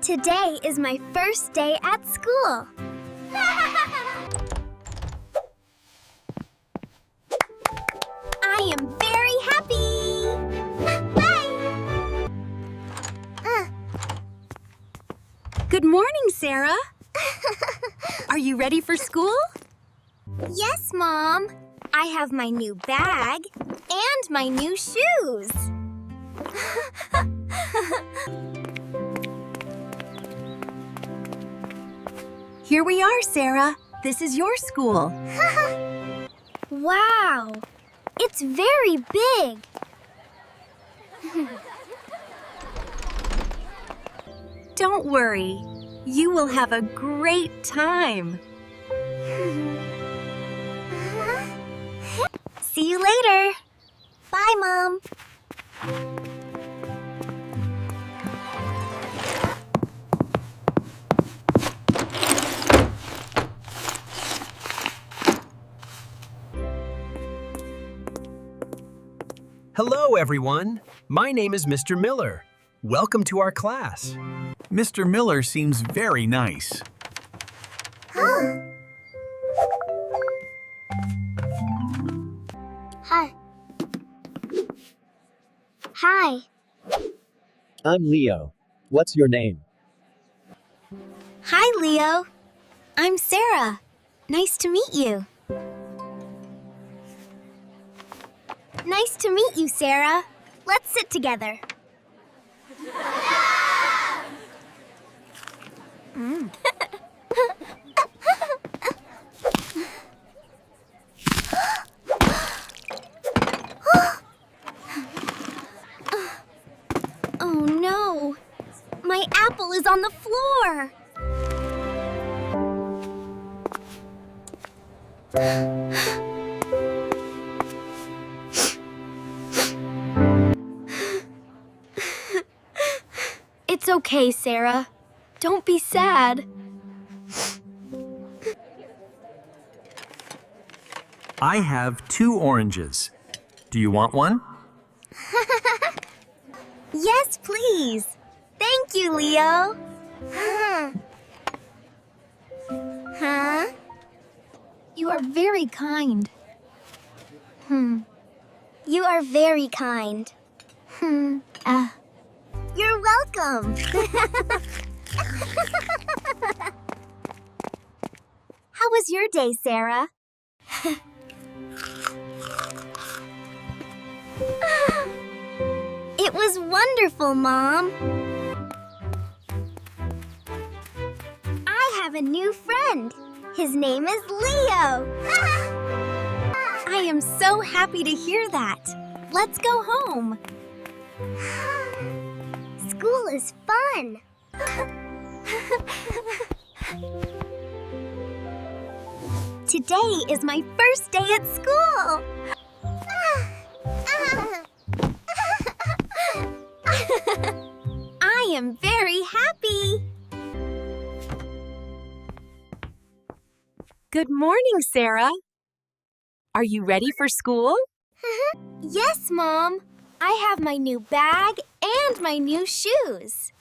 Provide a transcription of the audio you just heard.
Today is my first day at school. I am very happy. Bye. Good morning, Sarah. Are you ready for school? Yes, Mom. I have my new bag and my new shoes. Here we are, Sarah. This is your school. Wow, it's very big. Don't worry. You will have a great time. See you later. Bye, Mom. Hello, everyone. My name is Mr. Miller. Welcome to our class. Mr. Miller seems very nice. Hi. Hi. I'm Leo. What's your name? Hi, Leo. I'm Sarah. Nice to meet you. Nice to meet you, Sarah. Let's sit together. Oh no! My apple is on the floor! It's okay, Sarah. Don't be sad. I have 2 oranges. Do you want one? Yes, please. Thank you, Leo. Huh? You are very kind. You are very kind. You're welcome. How was your day, Sarah? It was wonderful, Mom. I have a new friend. His name is Leo. I am so happy to hear that. Let's go home. School is fun. Today is my first day at school. I am very happy. Good morning, Sarah. Are you ready for school? Yes, Mom. I have my new bag and my new shoes.